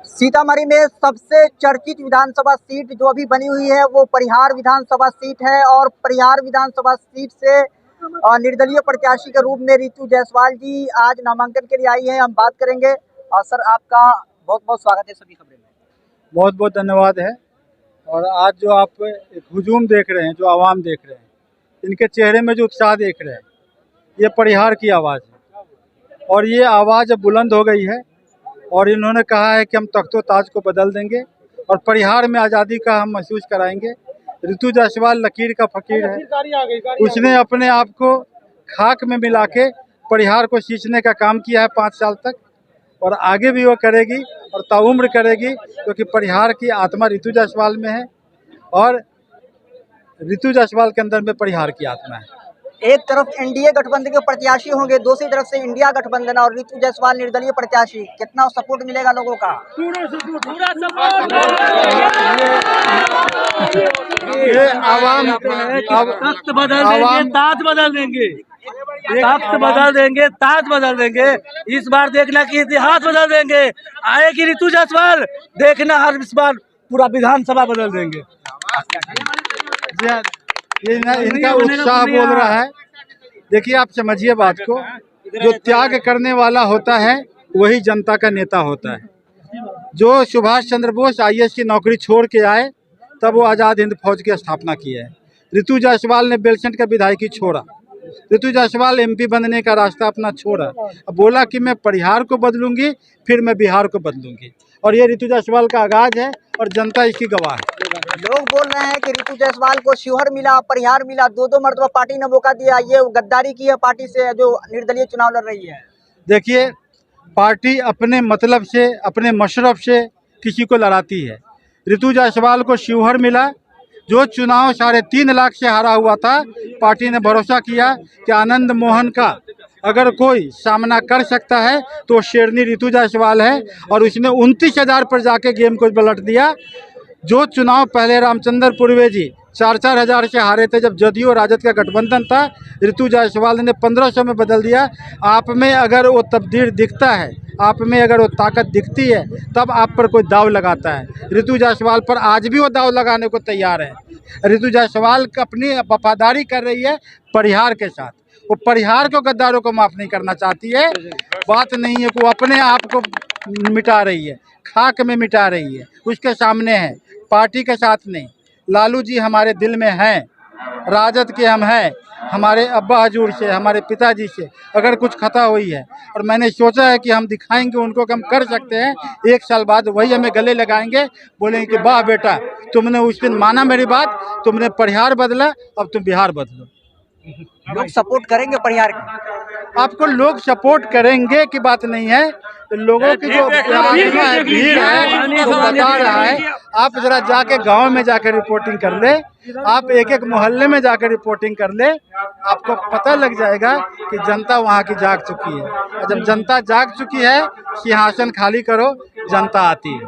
सीतामढ़ी में सबसे चर्चित विधानसभा सीट जो अभी बनी हुई है वो परिहार विधानसभा सीट है और परिहार विधानसभा सीट से निर्दलीय प्रत्याशी के रूप में रितु जायसवाल जी आज नामांकन के लिए आई है। हम बात करेंगे। सर, आपका बहुत बहुत स्वागत है सभी खबरें में। बहुत बहुत धन्यवाद है। और आज जो आप एक हुजूम देख रहे हैं, जो आवाम देख रहे हैं, इनके चेहरे में जो उत्साह देख रहे हैं, ये परिहार की आवाज़ है और ये आवाज़ अब बुलंद हो गई है। और इन्होंने कहा है कि हम तख्तो ताज को बदल देंगे और परिहार में आज़ादी का हम महसूस कराएंगे। रितु जायसवाल लकीर का फ़कीर है। उसने अपने आप को खाक में मिला के परिहार को सींचने का काम किया है 5 साल तक, और आगे भी वो करेगी और ताउम्र करेगी, क्योंकि परिहार की आत्मा रितु जायसवाल में है और रितु जायसवाल के अंदर में परिहार की आत्मा है। एक तरफ एनडीए गठबंधन के प्रत्याशी होंगे, दूसरी तरफ से इंडिया गठबंधन और रितु जायसवाल निर्दलीय प्रत्याशी, कितना सपोर्ट मिलेगा लोगों का? ये आवाम तख्त बदल देंगे, ताज बदल देंगे, तख्त बदल देंगे, ताज बदल देंगे। इस बार देखना कि इतिहास बदल देंगे। आएगी रितु जायसवाल, देखना हर इस बार पूरा विधानसभा बदल देंगे। ये इनका उत्साह बोल रहा है। देखिए, आप समझिए बात को, जो त्याग करने वाला होता है वही जनता का नेता होता है। जो सुभाष चंद्र बोस आईएएस की नौकरी छोड़ के आए, तब वो आज़ाद हिंद फौज की स्थापना की है। रितु जायसवाल ने बेलसंड का विधायकी छोड़ा। रितु जायसवाल एमपी बनने का रास्ता अपना छोड़ा, अब बोला कि मैं परिहार को बदलूंगी, फिर मैं बिहार को बदलूंगी। और ये रितु जायसवाल का आगाज है और जनता इसकी गवाह है। लोग बोल रहे हैं कि रितु जायसवाल को शिवहर मिला, परिहार मिला, दो मर्तबा पार्टी ने मौका दिया, ये गद्दारी की है पार्टी से जो निर्दलीय चुनाव लड़ रही है। देखिए, पार्टी अपने मतलब से, अपने मशरफ से किसी को लड़ाती है। रितु जायसवाल को शिवहर मिला, जो चुनाव 3.5 लाख से हारा हुआ था। पार्टी ने भरोसा किया कि आनंद मोहन का अगर कोई सामना कर सकता है तो शेरनी रितु जायसवाल है, और उसने 29,000 पर जाके गेम को पलट दिया। जो चुनाव पहले रामचंद्र पूर्वे जी 4-4 हज़ार से हारे थे, जब जदयू और राजद का गठबंधन था, रितु जायसवाल ने 1500 में बदल दिया। आप में अगर वो तब्दील दिखता है, आप में अगर वो ताकत दिखती है, तब आप पर कोई दाव लगाता है। रितु जायसवाल पर आज भी वो दाव लगाने को तैयार है। रितु जायसवाल अपनी वफादारी कर रही है परिहार के साथ। वो परिहार को, गद्दारों को माफ़ नहीं करना चाहती है। बात नहीं है कि वो अपने आप को मिटा रही है, खाक में मिटा रही है, उसके सामने है, पार्टी के साथ नहीं। लालू जी हमारे दिल में हैं, राजद के हम हैं। हमारे अब्बा हजूर से, हमारे पिताजी से अगर कुछ खता हुई है, और मैंने सोचा है कि हम दिखाएंगे उनको कि हम कर सकते हैं, 1 साल बाद वही हमें गले लगाएंगे, बोलेंगे कि वाह बेटा, तुमने उस दिन माना मेरी बात, तुमने परिहार बदला, अब तुम बिहार बदलो। लोग सपोर्ट करेंगे परिहार की। आपको लोग सपोर्ट करेंगे की बात नहीं है, तो लोगों की जो भीड़ है वो बता रहा है। आप जरा जाके गांव में जाकर रिपोर्टिंग कर ले, आप एक मोहल्ले में जाकर रिपोर्टिंग कर ले, आपको पता लग जाएगा कि जनता वहां की जाग चुकी है। और जब जनता जाग चुकी है, सिंहासन खाली करो, जनता आती है।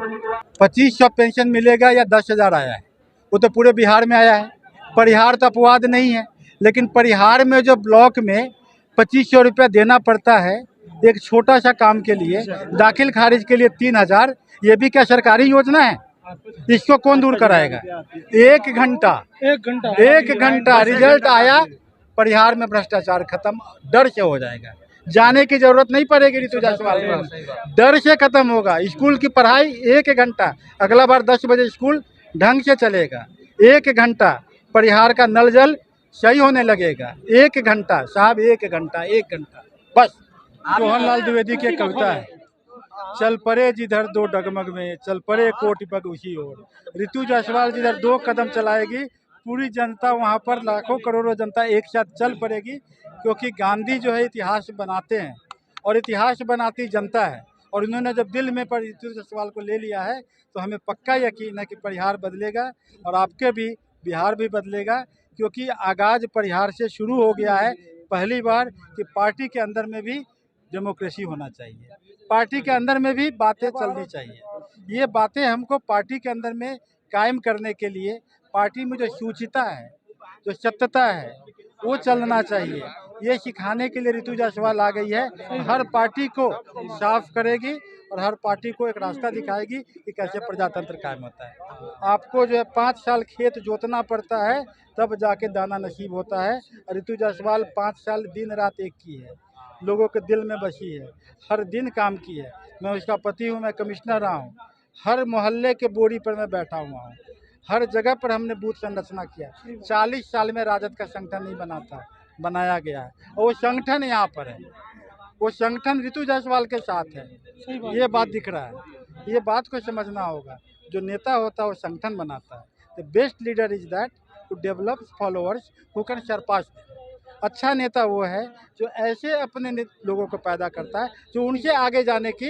2500 पेंशन मिलेगा या 10,000 आया है, वो तो पूरे बिहार में आया है। परिहार तो अपवाद नहीं है, लेकिन परिहार में जो ब्लॉक में 2500 रुपया देना पड़ता है एक छोटा सा काम के लिए, दाखिल खारिज के लिए 3,000, ये भी क्या सरकारी योजना है? इसको कौन दूर कराएगा? 1 घंटा रिजल्ट आया, परिहार में भ्रष्टाचार खत्म, डर से हो जाएगा। जाने की जरूरत नहीं पड़ेगी रितु जायसवाल को, डर से खत्म होगा। स्कूल की पढ़ाई 1 घंटा, अगला बार 10 बजे स्कूल ढंग से चलेगा। 1 घंटा परिहार का नल जल सही होने लगेगा। 1 घंटा साहब, 1 घंटा बस। मोहनलाल द्विवेदी की कविता है, चल परे जिधर 2 डगमग में, चल परे कोटि पग उसी ओर। रितु जायसवाल जिधर 2 कदम चलाएगी, पूरी जनता वहाँ पर, लाखों करोड़ों जनता एक साथ चल पड़ेगी। क्योंकि गांधी जो है इतिहास बनाते हैं और इतिहास बनाती जनता है, और उन्होंने जब दिल में पर रितु जायसवाल को ले लिया है, तो हमें पक्का यकीन है कि परिहार बदलेगा और आपके भी बिहार भी बदलेगा। क्योंकि आगाज परिहार से शुरू हो गया है। पहली बार कि पार्टी के अंदर में भी डेमोक्रेसी होना चाहिए, पार्टी के अंदर में भी बातें चलनी चाहिए। ये बातें हमको पार्टी के अंदर में कायम करने के लिए, पार्टी में जो सूचिता है, जो सत्यता है वो चलना चाहिए। ये सिखाने के लिए ऋतु जायसवाल आ गई है। हर पार्टी को साफ करेगी और हर पार्टी को एक रास्ता दिखाएगी कि कैसे प्रजातंत्र कायम होता है। आपको जो है 5 साल खेत जोतना पड़ता है तब जाके दाना नसीब होता है। और ऋतु जायसवाल 5 साल दिन रात एक की है, लोगों के दिल में बसी है, हर दिन काम की है। मैं उसका पति हूँ, मैं कमिश्नर रहा हूँ, हर मोहल्ले के बोरी पर मैं बैठा हुआ हूँ, हर जगह पर हमने बूथ संरचना किया। 40 साल में राजद का संगठन नहीं बना था, बनाया गया है और वो संगठन यहाँ पर है। वो संगठन ऋतु जायसवाल के साथ है, ये बात दिख रहा है। ये बात को समझना होगा, जो नेता होता है वो संगठन बनाता है। The best leader is that who develops followers who can Sarpass. अच्छा नेता वो है जो ऐसे अपने लोगों को पैदा करता है जो उनसे आगे जाने की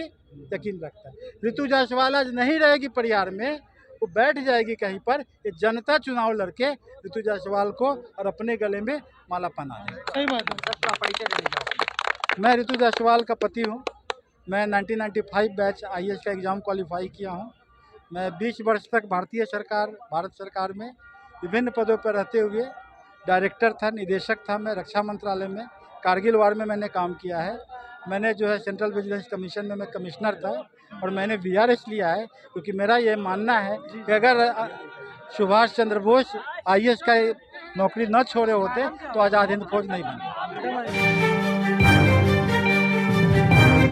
यकीन रखता है। ऋतु जायसवाल आज नहीं रहेगी परिहार में, वो बैठ जाएगी कहीं पर। ये जनता चुनाव लड़के ऋतु जायसवाल को और अपने गले में माला पहना देगी। सही बात है। सर, थोड़ा परिचय दे दीजिए। मैं ऋतु जायसवाल का पति हूँ। मैं 1995 बैच IAS का एग्ज़ाम क्वालिफाई किया हूँ। मैं 20 वर्ष तक भारत सरकार में विभिन्न पदों पर रहते हुए डायरेक्टर था, निदेशक था। मैं रक्षा मंत्रालय में कारगिल वार में मैंने काम किया है। मैंने जो है सेंट्रल विजिलेंस कमीशन में मैं कमिश्नर था और मैंने VRS लिया है, क्योंकि मेरा ये मानना है कि अगर सुभाष चंद्र बोस IAS का नौकरी न छोड़े होते तो आज़ाद हिंद फौज नहीं बनती।